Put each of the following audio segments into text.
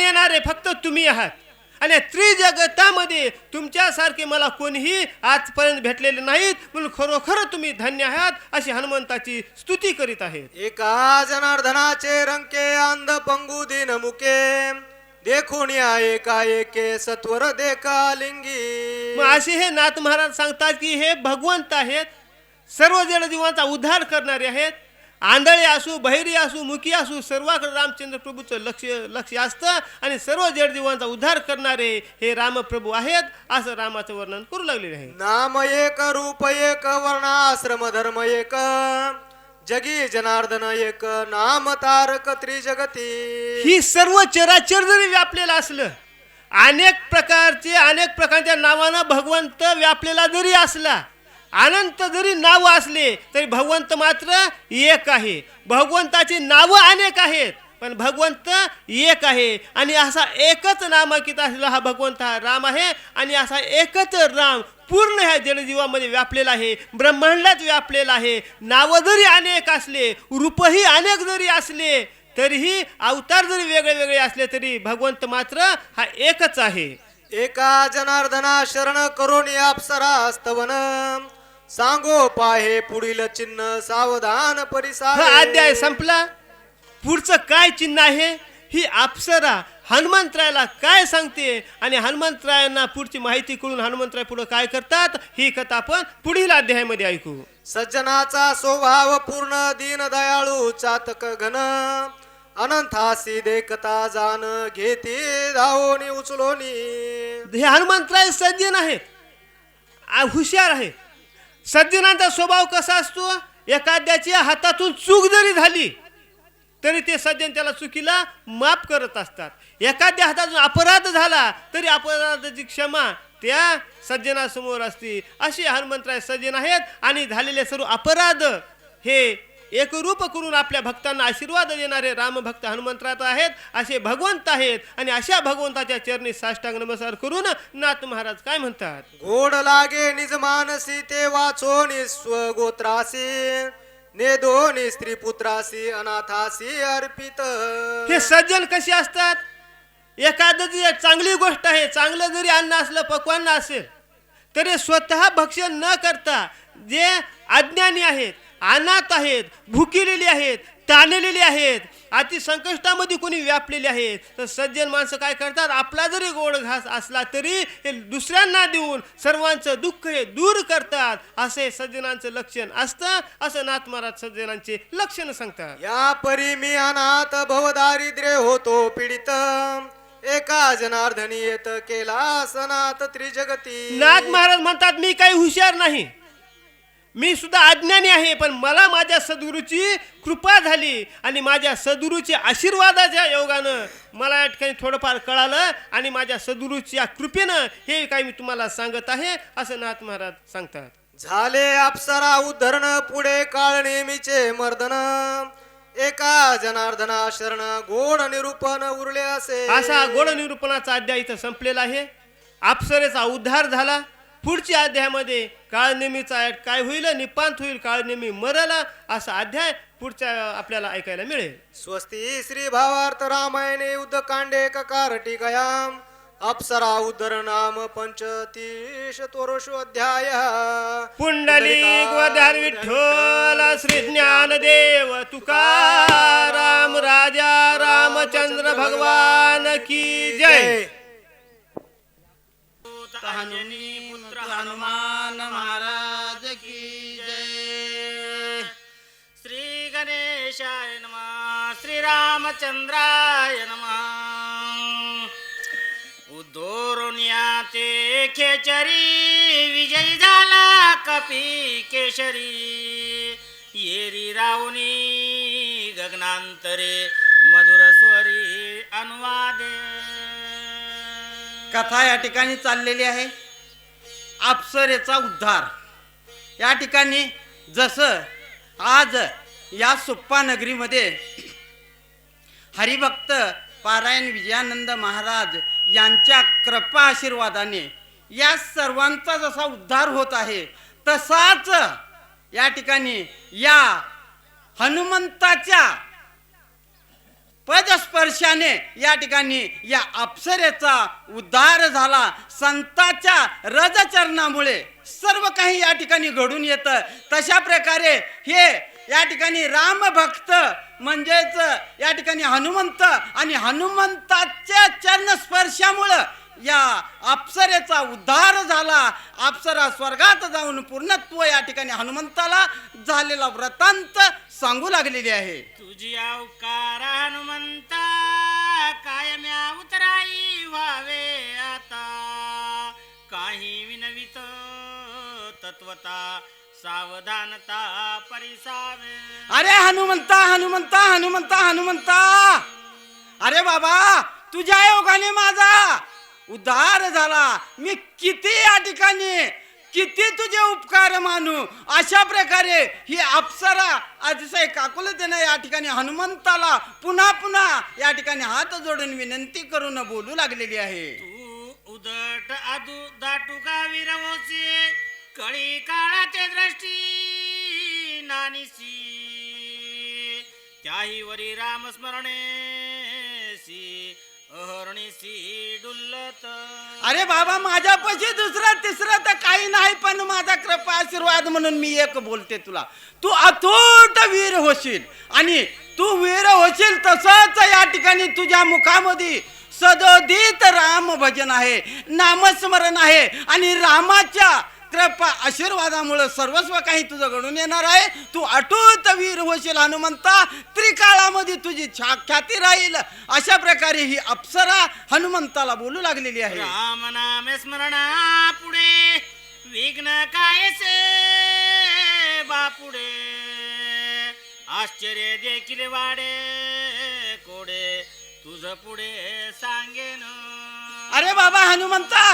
येणारे फक्त तुम्ही आहात आणि त्रिजगतामध्ये तुमच्यासारखे मला कोणीही आजपर्यंत भेटलेले नाहीत, म्हणून खरोखर तुम्ही धन्य आहात अशी हनुमंताची स्तुती करीत आहेत. एका जनार्दनाचे रंके अंध पंगू दिन मुके देखून एका एके सत्वर देखा लिंगी. मग असे हे नाथ महाराज सांगतात की हे भगवंत आहेत, सर्व जडजीवांचा उद्धार करणारे आहेत. आंधळे असू, बहिरी असू, मुखी असू, सर्वाकडे रामचंद्र प्रभूचं लक्ष असतं आणि सर्व जडजीवांचा उद्धार करणारे हे रामप्रभू आहेत असं रामाचं वर्णन करू लागलेले आहे. नाम एक, रूप एक, वर्णाश्रम धर्म एक, जगी जनार्दन एक, नाम तारक त्रिजगती. ही सर्व चराचर जरी व्यापलेलं असलं, अनेक प्रकारच्या नावानं भगवंत व्यापलेला जरी असला, अनंत जरी नाव असले तरी भगवंत मात्र एक आहे. भगवंताची नावं अनेक आहेत पण भगवंत एक आहे आणि असा एकच नामांकित असलेला हा भगवंत हा राम आहे आणि असा एकच राम पूर्ण ह्या जडजीवामध्ये व्यापलेला आहे, ब्रह्मांडात व्यापलेला आहे. नावं जरी अनेक असले, रूपही अनेक जरी असले, तरीही अवतार जरी वेगळे वेगळे असले तरी भगवंत मात्र हा एकच आहे. एका जनार्दना शरण करून अप्सरा स्तवन सांगो पाहे पुढील चिन्ह सावधान परिसार. हा अध्याय संपला. पुढचं काय चिन्ह आहे ही अप्सरा हनुमंतरायाला काय सांगते आणि हनुमंतरायांना पुढची माहिती करून हनुमंतराय पुढे काय करतात ही कथा आपण पुढील अध्यायामध्ये ऐकू. सज्जनाचा स्वभाव पूर्ण दीन दयाळू चातक घन अनंतासी देखता जाण घेते धावोनी उचलोनी. हे हनुमंतराय सज्जन आहेत, हुशार आहेत. सज्जनांचा स्वभाव कसा असतो, एखाद्याच्या हातातून चूक जरी झाली तरी ते सज्जन त्याला चुकीला माफ करत असतात. एखाद्या हातातून अपराध झाला तरी अपराधाची क्षमा त्या सज्जनासमोर असते. असे हनुमंतराय सज्जन आहेत आणि झालेले सर्व अपराध हे एकरूप करून आपल्या भक्तांना आशीर्वाद देणारे रामभक्त हनुमंतराय आहेत. असे भगवंत आहेत आणि अशा भगवंताच्या चरणी साष्टांग नमस्कार करून नाथ महाराज काय म्हणतात. गोड लागे निज मानसी ते वाचोनी स्वगोत्रासी ने दोन्ही स्त्री पुत्रासी अनाथासी अर्पित. हे सज्जन कसे असतात, एखादी चांगली गोष्ट आहे, चांगलं जरी अन्न असलं, पक्वान्न असेल तरी स्वतः भक्षण न करता जे अज्ञानी आहेत, अनाथ आहेत, भुकिलेली आहेत, ताणलेली आहेत, अति संकष्टामध्ये कोणी व्यापलेली आहेत, तर सज्जन माणसं काय करतात, आपला जरी गोड घास असला तरी हे दुसऱ्यांना देऊन सर्वांचं दुःख हे दूर करतात. असे सज्जनांचं लक्षण असतं असं नाथ महाराज सज्जनांचे लक्षण सांगतात. या परी मी अनाथ भवदारिद्र्य होतो पीडित एका जनार्दनी येत केला सनात त्रिजगती. नाथ महाराज म्हणतात मी काही हुशार नाही, मी सुद्धा अज्ञानी आहे, पण मला माझ्या सद्गुरूची कृपा झाली आणि माझ्या सद्गुरूच्या आशीर्वादाच्या योगानं मला या ठिकाणी थोडंफार कळालं आणि माझ्या सद्गुरूच्या कृपेनं हे काही मी तुम्हाला सांगत आहे असं नाथ महाराज सांगतात. झाले अप्सरा उद्धरण पुढे काळ नेहमीचे मर्दन एका जनार्दना शरण गोड निरूपण उरले असे. असा गोड निरूपणाचा अध्याय इथं संपलेला आहे. अप्सरेचा उद्धार झाला. पुढच्या अध्यायामध्ये काळनेमीचा काय होईल, निपांत होईल, काळनेमी मरला असा अध्याय पुढच्या आपल्याला ऐकायला मिळेल. स्वस्ती श्री भावार्थ रामायणे युद्ध कांडे ककार टीकयाम अप्सरा उद्धर नाम 35 तोरोषु अध्याय. पुंडलिक वधार विठ्ठल श्री ज्ञानदेव तुकाराम राजा रामचंद्र भगवान की जय. पुत्र हनुमान महाराज की जय. श्री गणेशाय नमः. श्री रामचंद्राय नमः. उद्धोरुनिया ते खेचरी विजयी झाला कपी केशरी. येरी रावणी गगनांतरे मधुर स्वरी अनुवादे. कथा या ठिकाणी चाललेली आहे. अप्सरेचा उद्धार. या ठिकाणी जसं आज या सुप्पा नगरीमध्ये हरिभक्त पारायण विजयानंद महाराज यांच्या कृपा आशीर्वादाने या सर्वांचा जसा उद्धार होत आहे, तसाच या ठिकाणी या हनुमंताच्या पदस्पर्शाने या ठिकाणी या अप्सरेचा उद्धार झाला. संतांच्या रजचरणामुळे सर्व काही या ठिकाणी घडून येतं. तशा प्रकारे हे या ठिकाणी रामभक्त म्हणजेच या ठिकाणी हनुमंत आणि हनुमंताच्या चरणस्पर्शामुळं या अप्सरेचा उद्धार झाला. अप्सरा स्वर्गात जाऊन पूर्णत्व या ठिकाणी हनुमंताला झालेला वृत्तांत सांगू लागलेली आहे. तुझी अवकार हनुमंता कायम्या उतराई व्हावे आता, काही विनवित तत्वता सावधानता परिसावे. अरे हनुमंता हनुमंता हनुमंता हनुमंता, अरे बाबा तुझ्या योगाने माझा उद्धार झाला. मी किती या ठिकाणी किती तुझे उपकार मानू. अशा प्रकारे ही अप्सरा अतिशय काकुलतेने या ठिकाणी हनुमंताला पुन्हा पुन्हा या ठिकाणी हात जोडून विनंती करून बोलू लागलेली आहे. तू उदट आदू दाटू का विरवोचे, कळी काळाचे दृष्टी नानीसी, त्याही वरी राम स्मरणेसी अहरणीसी डुल्लत. अरे बाबा माझ्यापाशी दुसरा तिसरा तर काही नाही, पण माझा कृपा आशीर्वाद म्हणून मी एक बोलते तुला. तू अथोट वीर होशील आणि तू वीर होशील तसंच या ठिकाणी तुझ्या मुखामध्ये सदोदित राम भजन आहे, नामस्मरण आहे आणि रामाच्या कृपा आशीर्वादामुळे सर्वस्व काही तुझं घडून येणार आहे. तू अटूट वीर होशील हनुमंता, त्रिकाळामध्ये तुझी ख्याती राहील. अशा प्रकारे ही अप्सरा हनुमंताला बोलू लागलेली आहे. राम नाम स्मरणा पुढे विघ्न कायसे बापुडे, आश्चर्य देखील वाडे कोडे तुझ पुढे सांगेन. अरे बाबा हनुमंता,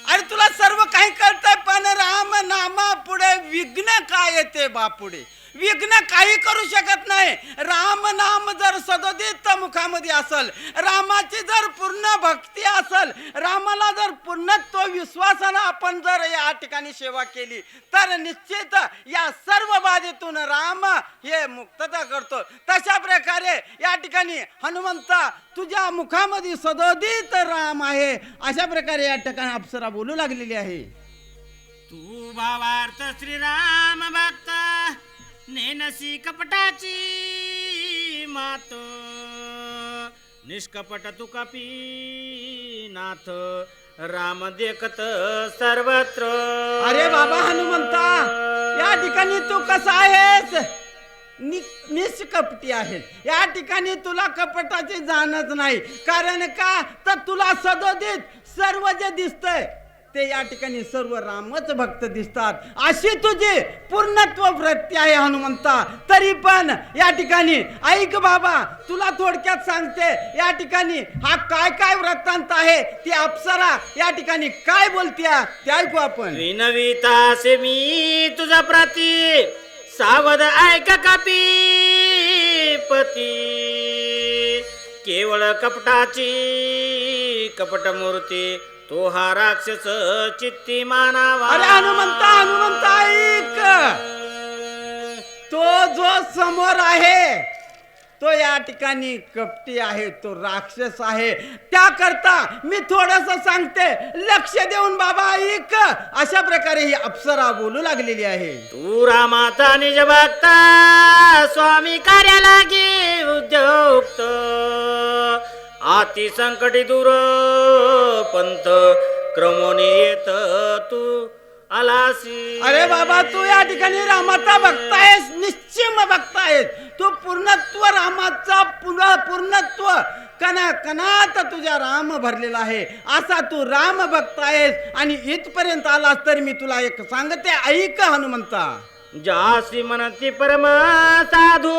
अरे तुला सर्व काही कळतंय, पण राम नामा पुढे विघ्न काय येते बापुडे. विघ्न काही करू शकत नाही. राम नाम जर सदोदित मुखामध्ये असल, रामाची जर पूर्ण भक्ती असल, रामाला जर पूर्णत्व विश्वासानं आपण जर या ठिकाणी सेवा केली तर निश्चित या सर्व बाधेतून राम हे मुक्तता करतो. तशा प्रकारे या ठिकाणी हनुमंता तुझ्या मुखामध्ये सदोदित राम आहे. अशा प्रकारे या ठिकाणी अप्सरा बोलू लागलेली आहे. तू भावार्थ श्रीराम भक्त नेनसी कपटाची मात, निष्कपट तू कपी नाथ राम देखत सर्वत्र. अरे बाबा हनुमंता, या ठिकाणी तू कसा आहेस? निष्कपटी आहे. या ठिकाणी तुला कपटाची जाणच नाही. कारण का तर तुला सदोदित सर्व जे दिसतंय ते या ठिकाणी सर्व रामच भक्त दिसतात. अशी तुझी पूर्णत्व वृत्ती आहे हनुमंता. तरी पण या ठिकाणी ऐक बाबा, तुला थोडक्यात सांगते या ठिकाणी हा काय काय वृत्तांत आहे. ती अप्सरा या ठिकाणी काय बोलते ते ऐकू आपण. विनवितासे मी तुझा प्रती, सावध ऐक कपी पती, केवळ कपटाची कपट मूर्ती तो हा राक्षस चित्ती मानावा. अरे हनुमंता हनुमंता ऐक, तो जो समोर आहे तो या ठिकाणी कपटी आहे, तो राक्षस आहे. त्याकरता मी थोडस सांगते, लक्ष देऊन बाबा ऐक. अशा प्रकारे ही अप्सरा बोलू लागलेली आहे. तू रामाचा निज भक्त स्वामी कार्याला गे उद्युक्त, आती संकटी दूर पंथ क्रमोनी येत तू आलासी. अरे बाबा, तू या ठिकाणी रामाचा भक्त आहेस, निश्चिम भक्त आहेस. तू पूर्णत्व रामाचा पूर्णत्व कणा कणात तुझ्या राम भरलेला आहे. असा तू राम भक्त आहेस आणि इथपर्यंत आलास तर मी तुला एक सांगते, ऐक हनुमंता. जासी म्हणती परम साधू,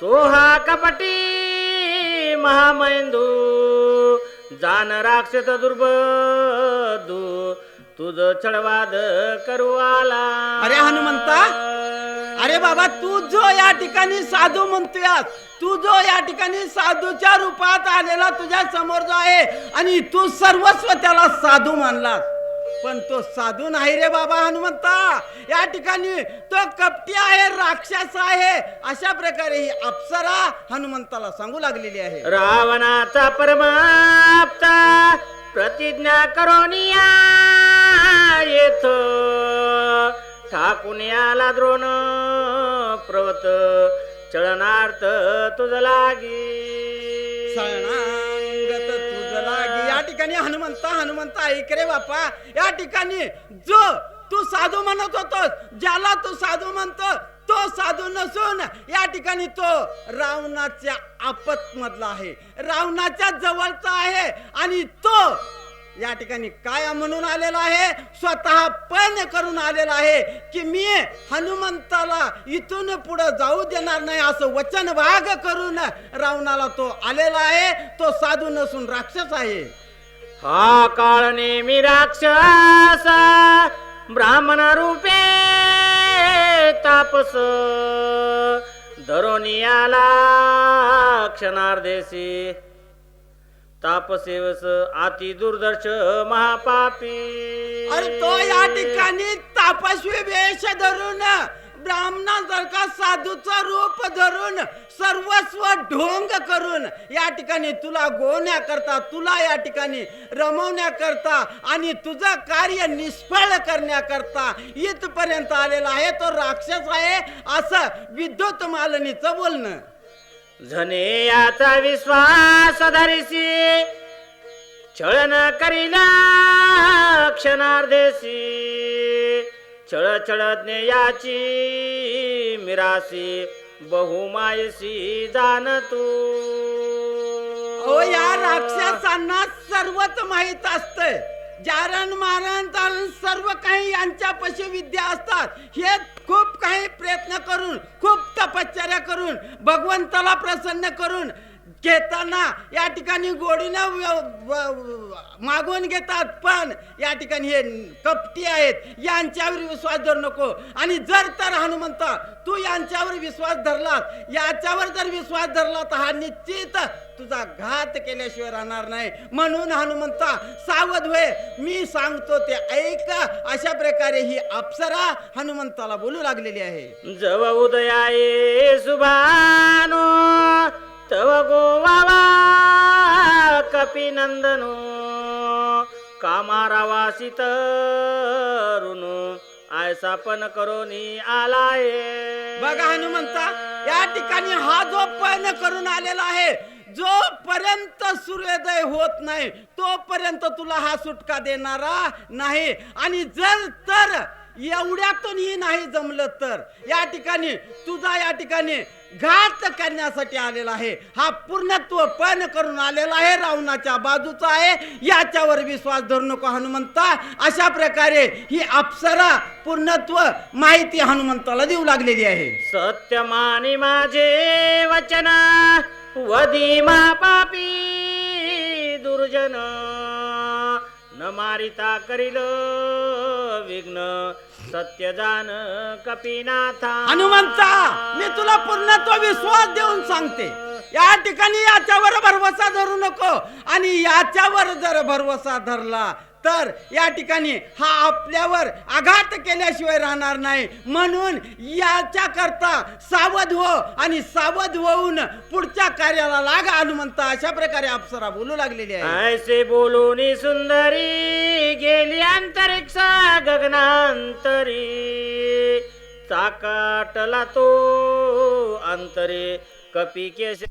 तो हा कपटी महामेंदू, जान राक्षस दुर्बधू तुझ छळवाद करू आला. अरे हनुमंता, अरे बाबा, तू जो या ठिकाणी साधू म्हणतोय, तू जो या ठिकाणी साधूच्या रूपात आलेला तुझ्या समोर जो आहे आणि तू सर्वस्व त्याला साधू मानलास, पण तो साधू नाही रे बाबा हनुमंता. या ठिकाणी तो कपटी आहे, राक्षस आहे, अशा प्रकारे ही अप्सरा हनुमंताला सांगू लागलेली आहे. रावणाचा परमाप्ता प्रतिज्ञा करून येथ ठाकून आला द्रोण प्रवत चळनार्थ तुझ लागी. शरणागत तुझ लागी. या ठिकाणी हनुमंत ऐक रे बापा. या ठिकाणी जो तू साधू म्हणत होतोस, ज्याला तू साधू म्हणतो तो साधू नसून या ठिकाणी तो रावणाच्या आपत मधला आहे, रावणाच्या जवळचा आहे. आणि तो या ठिकाणी काय म्हणून आलेला आहे, स्वतः पण करून आलेला आहे की मी हनुमंताला इथून पुढे जाऊ देणार नाही असं वचनभाग करून रावणाला तो आलेला आहे. तो साधू नसून राक्षस आहे. हा काळ नेमी राक्षस ब्राह्मण रूपे तापस धरोनी आला क्षणार्धेसी तापसेवस अति दुर्दर्श महापापी. अरे तो या ठिकाणी तापस्वी वेश धरून ब्राह्मणासारखा साधूचं रूप धरून सर्वस्व ढोंग करून या ठिकाणी तुला गोवण्याकरता, तुला या ठिकाणी रमवण्याकरता आणि तुझं कार्य निष्फळ करण्याकरता इथपर्यंत आलेला आहे. तो राक्षस आहे असं विद्युत मालनीचं बोलणं. झने याचा विश्वास धरिसी छळन करीला क्षणार्धेसी छळ छळज्ञ याची मिरासी बहुमायसी जाण तू. ओ या राक्षसांना सर्वच माहित असतंय. जारण मारण तारण सर्व काही यांच्यापाशी विद्या असतात. हे खूप काही प्रयत्न करून, खूप तपश्चर्या करून, भगवंताला प्रसन्न करून घेताना या ठिकाणी गोडीनं मागून घेतात. पण या ठिकाणी हे कपटी आहेत, यांच्यावर विश्वास धरू नको. आणि जर तर हनुमंता तू यांच्यावर विश्वास धरलास, याच्यावर जर विश्वास धरला तर हा निश्चित तुझा घात केल्याशिवाय राहणार नाही. म्हणून हनुमंता सावध होय, मी सांगतो ते ऐक. अशा प्रकारे ही अप्सरा हनुमंताला बोलू लागलेली आहे. जव उदयाये सुभानो तव गोवावा कपिनंदनो कामारावासित ऋणू आयसा पण करोनी आलाये. बघा हनुमंता, या ठिकाणी हा जो पण करून आलेला आहे, जोपर्यंत सूर्योदय होत नाही तोपर्यंत तुला हा सुटका देणारा नाही. आणि जर तर एवढ्यातूनही नाही जमलं तर या ठिकाणी तुझा या ठिकाणी घात करण्यासाठी आलेला आहे. हा पूर्णत्व पण करून आलेला आहे, रावणाच्या बाजूचा आहे. याच्यावर विश्वास धरू नको हनुमंता. अशा प्रकारे ही अप्सरा पूर्णत्व माहिती हनुमंताला देऊ लागलेली आहे. सत्य मानी माझे वचन वधिमा पापी दुर्जन न मारिता करील विघ्न सत्य जान कपिनाथा. हनुमंता, मी तुला पूर्णत्व विश्वास देऊन सांगते, या ठिकाणी याच्यावर भरवसा धरू नको. आणि याच्यावर जर भरवसा धरला तर या ठिकाणी हा आपल्यावर आघात केल्याशिवाय राहणार नाही. म्हणून याच्या करता सावध हो आणि सावध होऊन पुढच्या कार्याला लाग हनुमंता. अशा प्रकारे अप्सरा बोलू लागलेली आहे. ऐसे बोलूनी सुंदरी गेली अंतरिक्ष गगनांतरी चाकाटला तो अंतरे कपी केश